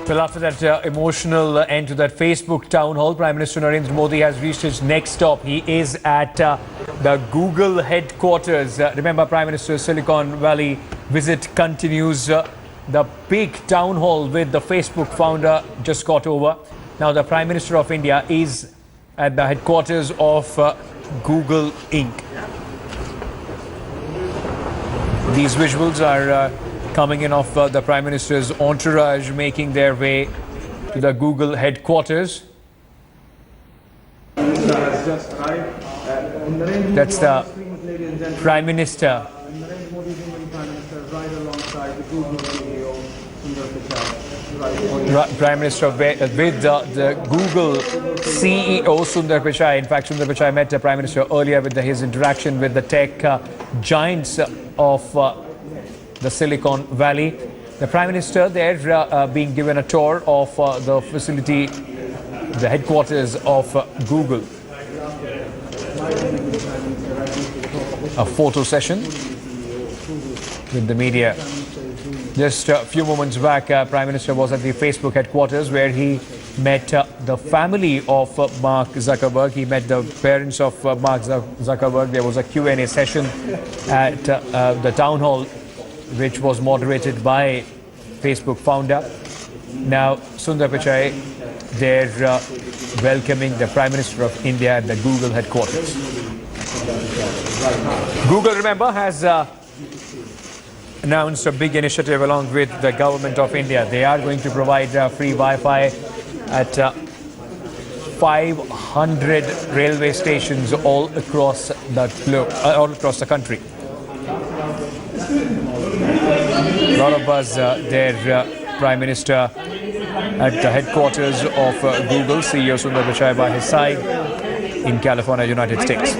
Well, after that emotional end to that Facebook town hall, Prime Minister Narendra Modi has reached his next stop. He is at the Google headquarters. Remember, Prime Minister's Silicon Valley visit continues. The big town hall with the Facebook founder just got over. Now, the Prime Minister of India is at the headquarters of Google Inc. These visuals are coming in of the Prime Minister's entourage making their way to the Google headquarters. That's the Prime Minister. Prime Minister with the Google CEO Sundar Pichai. In fact, Sundar Pichai met the Prime Minister earlier with his interaction with the tech giants of the Silicon Valley. The Prime Minister there being given a tour of the facility, the headquarters of Google. A photo session with the media. Just a few moments back, Prime Minister was at the Facebook headquarters where he met the family of Mark Zuckerberg. He met the parents of Mark Zuckerberg. There was a Q&A session at the town hall, which was moderated by Facebook founder. Now, Sundar Pichai, they're welcoming the Prime Minister of India at the Google headquarters. Google, remember, has announced a big initiative along with the government of India. They are going to provide free Wi-Fi at 500 railway stations all across the globe, all across the country. A lot of buzz there, Prime Minister at the headquarters of Google, CEO Sundar Pichai by his side in California, United States.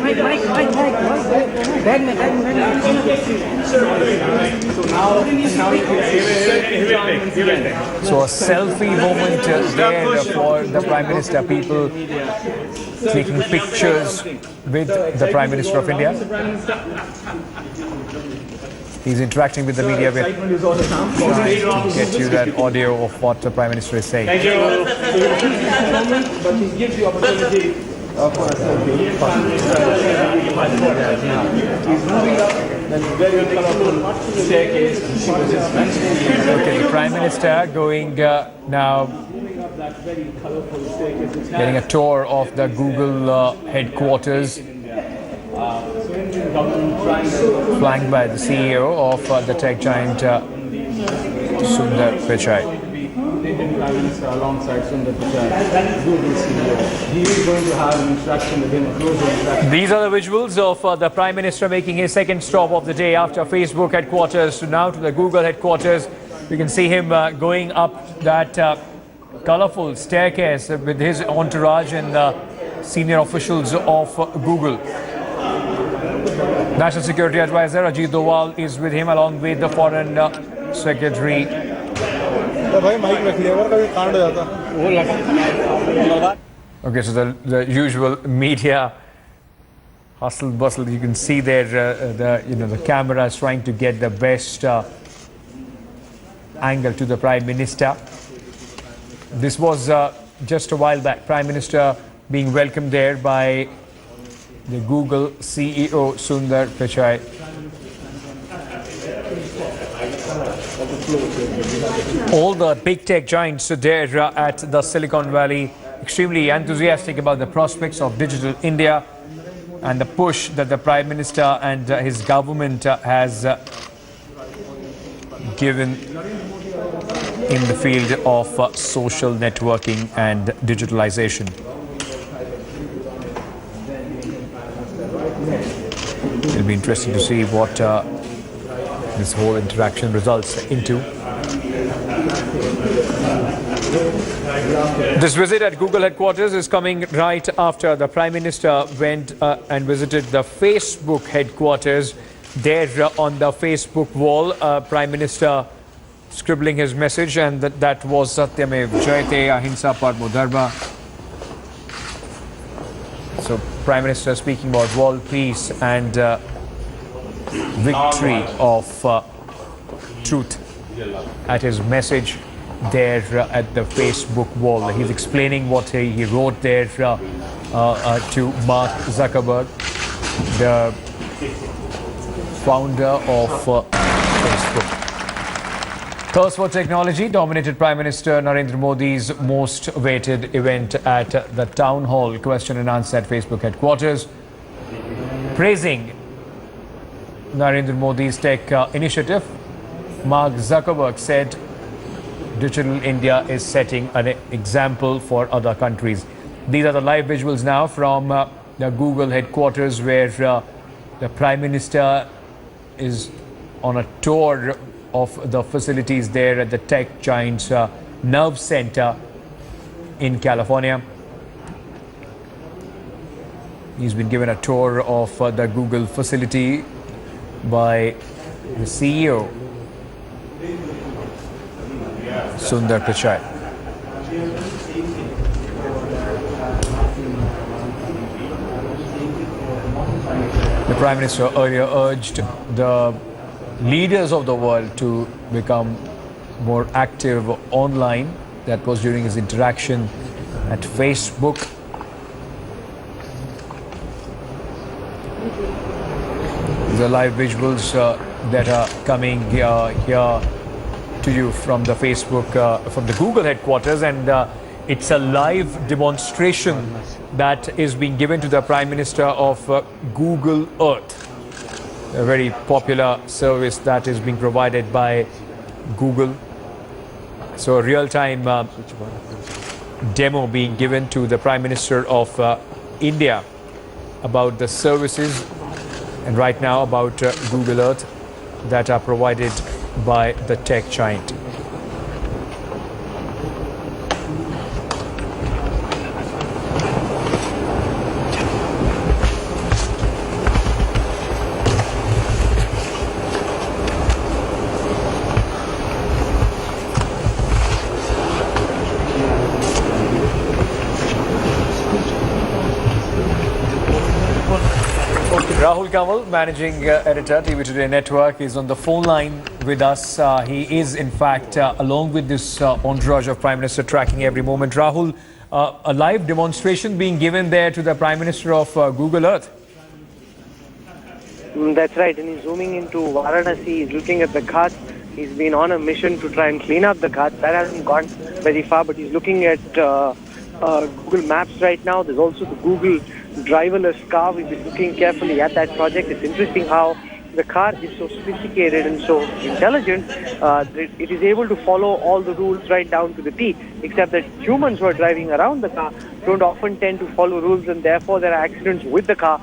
So a selfie moment there for the Prime Minister, people taking pictures with the Prime Minister of India. He's interacting with the media with trying to get you that audio of what the Prime Minister is saying. Thank you. But he gives the opportunity for a selfie. He's moving up that very colorful staircase. She was just mentioning. Okay, the Prime Minister going now, getting a tour of the Google headquarters. Flanked by the CEO of the tech giant Sundar Pichai. Indian Prime Minister alongside Sundar Pichai, Google CEO. He is going to have an interaction with him, a closer interaction. These are the visuals of the Prime Minister making his second stop of the day after Facebook headquarters to now to the Google headquarters. You can see him going up that colorful staircase with his entourage and senior officials of Google. National Security Advisor Ajit Doval is with him along with the Foreign Secretary. Okay, so the usual media hustle bustle. You can see there the camera is trying to get the best angle to the Prime Minister. This was just a while back. Prime Minister being welcomed there by the Google CEO Sundar Pichai. All the big tech giants there at the Silicon Valley extremely enthusiastic about the prospects of digital India and the push that the Prime Minister and his government has given in the field of social networking and digitalization. It'll be interesting to see what this whole interaction results into. This visit at Google headquarters is coming right after the Prime Minister went and visited the Facebook headquarters. There on the Facebook wall, Prime Minister scribbling his message, and that was Satyamev Jayate Ahimsa Paramo Dharma. So Prime Minister speaking about world peace and victory of truth at his message there at the Facebook wall. He's explaining what he wrote there to Mark Zuckerberg, the founder of Facebook. Thirst for technology dominated Prime Minister Narendra Modi's most awaited event at the Town Hall question and answer at Facebook headquarters. Praising Narendra Modi's tech initiative, Mark Zuckerberg said Digital India is setting an example for other countries. These are the live visuals now from the Google headquarters, where the Prime Minister is on a tour of the facilities there at the tech giant's Nerve Center in California. He's been given a tour of the Google facility by the CEO, Sundar Pichai. The Prime Minister earlier urged the leaders of the world to become more active online. That was during his interaction at Facebook. The live visuals that are coming here to you from the Facebook, from the Google headquarters, and it's a live demonstration that is being given to the Prime Minister of Google Earth, a very popular service that is being provided by Google. So a real-time demo being given to the Prime Minister of India about the services, and right now about Google Earth, that are provided by the tech giant. Rahul Kanwal, managing editor, TV Today Network, is on the phone line with us. He is, in fact, along with this entourage of Prime Minister, tracking every moment. Rahul, a live demonstration being given there to the Prime Minister of Google Earth. That's right, and he's zooming into Varanasi. He's looking at the ghats. He's been on a mission to try and clean up the ghats. That hasn't gone very far, but he's looking at Google Maps right now. There's also the Google driverless car. We've been looking carefully at that project. It's interesting how the car is so sophisticated and so intelligent. It is able to follow all the rules right down to the T, except that humans who are driving around the car don't often tend to follow rules, and therefore there are accidents with the car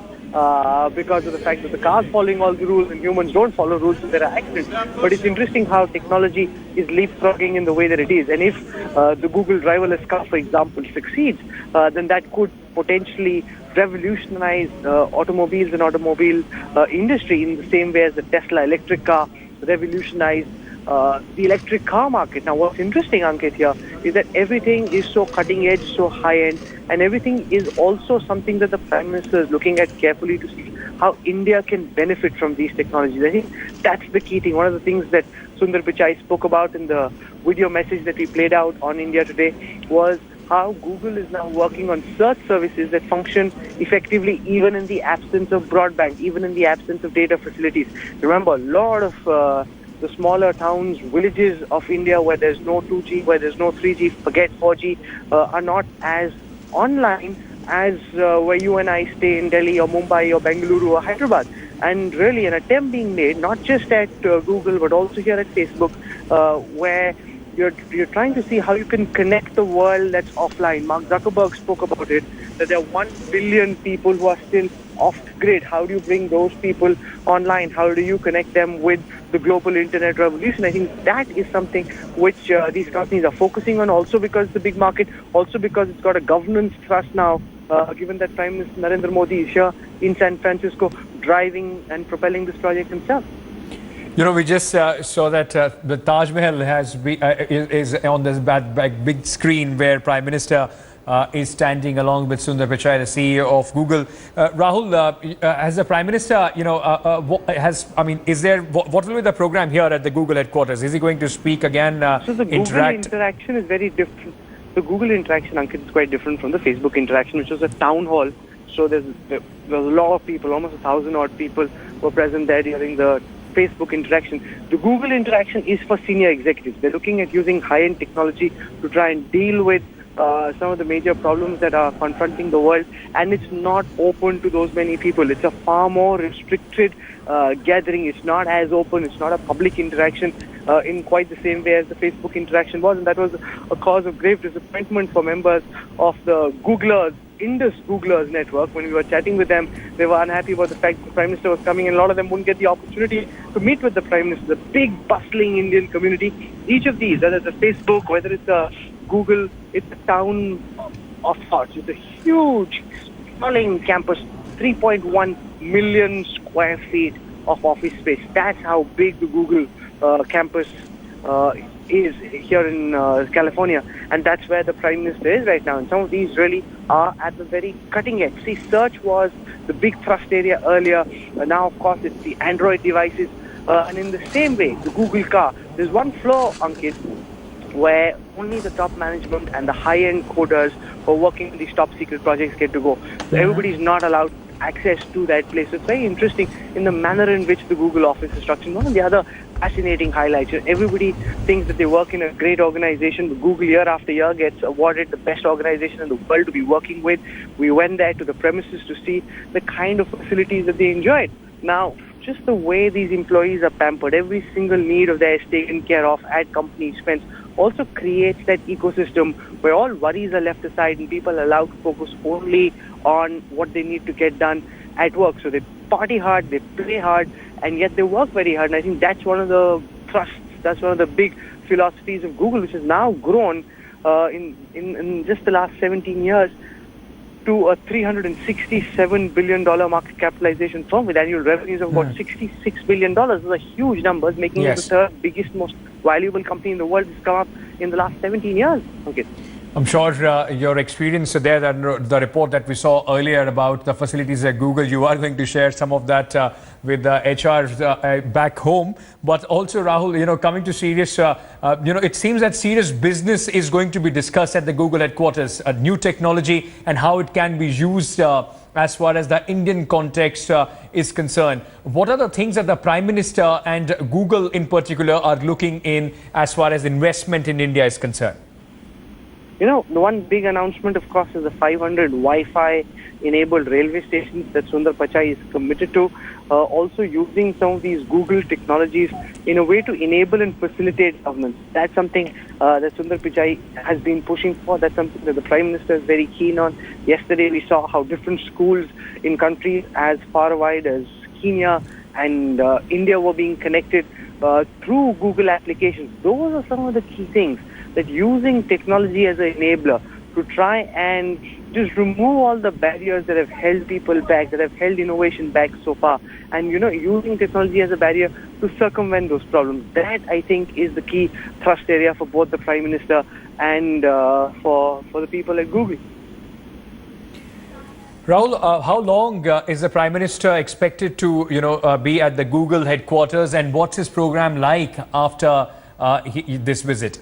because of the fact that the car is following all the rules and humans don't follow rules, so there are accidents. But it's interesting how technology is leapfrogging in the way that it is. And if the Google driverless car, for example, succeeds, then that could potentially revolutionize automobiles and automobile industry in the same way as the Tesla electric car revolutionized the electric car market. Now, what's interesting, Ankit, here is that everything is so cutting edge, so high end, and everything is also something that the Prime Minister is looking at carefully to see how India can benefit from these technologies. I think that's the key thing. One of the things that Sundar Pichai spoke about in the video message that we played out on India Today was how Google is now working on search services that function effectively even in the absence of broadband, even in the absence of data facilities. Remember, a lot of the smaller towns, villages of India where there's no 2G, where there's no 3G, forget 4G, are not as online as where you and I stay in Delhi or Mumbai or Bengaluru or Hyderabad. And really an attempt being made, not just at Google, but also here at Facebook, where you're trying to see how you can connect the world that's offline. Mark Zuckerberg spoke about it, that there are 1 billion people who are still off the grid. How do you bring those people online? How do you connect them with the global internet revolution? I think that is something which these companies are focusing on, also because it's a big market, also because it's got a governance thrust now, given that Prime Minister Narendra Modi is here in San Francisco driving and propelling this project himself. You know, we just saw that the Taj Mahal is on this big screen where Prime Minister is standing along with Sundar Pichai, the CEO of Google. Rahul, as the Prime Minister, what will be the program here at the Google headquarters? Is he going to speak again, So the Google interaction is very different. The Google interaction, Ankit, is quite different from the Facebook interaction, which was a town hall. So there was a lot of people, almost 1,000 odd people were present there during the Facebook interaction. The Google interaction is for senior executives. They're looking at using high-end technology to try and deal with some of the major problems that are confronting the world, and it's not open to those many people. It's a far more restricted gathering. It's not as open. It's not a public interaction in quite the same way as the Facebook interaction was, and that was a cause of grave disappointment for members of the Indus Googlers network. When we were chatting with them, they were unhappy about the fact that the Prime Minister was coming, and a lot of them wouldn't get the opportunity to meet with the Prime Minister. The big, bustling Indian community. Each of these, whether it's a Facebook, whether it's a Google, it's a town of sorts. It's a huge, sprawling campus, 3.1 million square feet of office space. That's how big the Google campus is here in California, and that's where the Prime Minister is right now. And some of these really are at the very cutting edge. See, search was the big thrust area earlier. Now, of course, it's the Android devices. And in the same way, the Google car. There's one floor, Ankit, where only the top management and the high-end coders who are working on these top-secret projects get to go. So everybody's not allowed access to that place. It's very interesting in the manner in which the Google office is structured. One of the other fascinating highlights. Everybody thinks that they work in a great organization. Google year after year gets awarded the best organization in the world to be working with. We went there to the premises to see the kind of facilities that they enjoyed. Now, just the way these employees are pampered, every single need of theirs taken care of at company expense, also creates that ecosystem where all worries are left aside and people are allowed to focus only on what they need to get done at work. So they party hard, they play hard, and yet they work very hard. And I think that's one of the thrusts, that's one of the big philosophies of Google, which has now grown in just the last 17 years to a $367 billion market capitalization firm with annual revenues of about $66 billion. Those are huge numbers, making it the third biggest, most valuable company in the world. It's come up in the last 17 years. Okay. I'm sure your experience there, the report that we saw earlier about the facilities at Google, you are going to share some of that with the HR back home. But also, Rahul, coming to serious, it seems that serious business is going to be discussed at the Google headquarters, new technology and how it can be used as far as the Indian context is concerned. What are the things that the Prime Minister and Google in particular are looking in as far as investment in India is concerned? The one big announcement, of course, is the 500 Wi-Fi-enabled railway stations that Sundar Pichai is committed to. Also using some of these Google technologies in a way to enable and facilitate governance. That's something that Sundar Pichai has been pushing for. That's something that the Prime Minister is very keen on. Yesterday, we saw how different schools in countries as far wide as Kenya and India were being connected through Google applications. Those are some of the key things, that using technology as an enabler to try and just remove all the barriers that have held people back, that have held innovation back so far, and using technology as a barrier to circumvent those problems. That, I think, is the key thrust area for both the Prime Minister and for the people at Google. Rahul, how long is the Prime Minister expected to be at the Google headquarters, and what's his program like after this visit?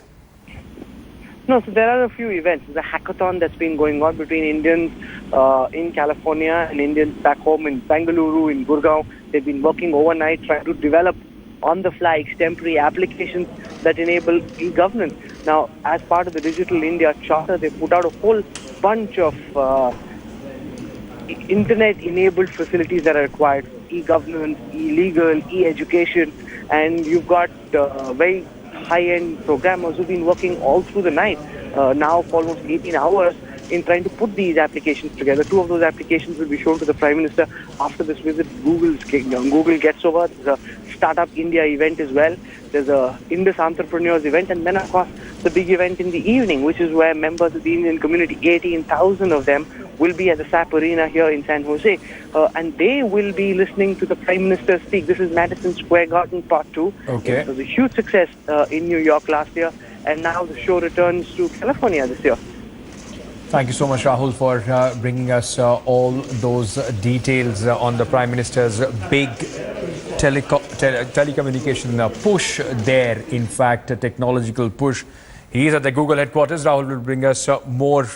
No, so there are a few events. There's a hackathon that's been going on between Indians in California and Indians back home in Bengaluru, in Gurgaon. They've been working overnight trying to develop on-the-fly extemporary applications that enable e-governance. Now, as part of the Digital India Charter, they put out a whole bunch of internet-enabled facilities that are required: e-governance, e-legal, e-education, and you've got very high-end programmers who've been working all through the night, now for almost 18 hours, in trying to put these applications together. Two of those applications will be shown to the Prime Minister after this visit. Google gets over. There's a Startup India event as well. There's a Indus Entrepreneurs event, and then, of course, the big event in the evening, which is where members of the Indian community, 18,000 of them, will be at the SAP Arena here in San Jose, and they will be listening to the Prime Minister speak. This is Madison Square Garden Part 2. Okay. It was a huge success in New York last year, and now the show returns to California this year. Thank you so much, Rahul, for bringing us all those details on the Prime Minister's big telecommunication push there. In fact, a technological push. He is at the Google headquarters. Rahul will bring us more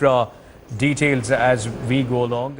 details as we go along.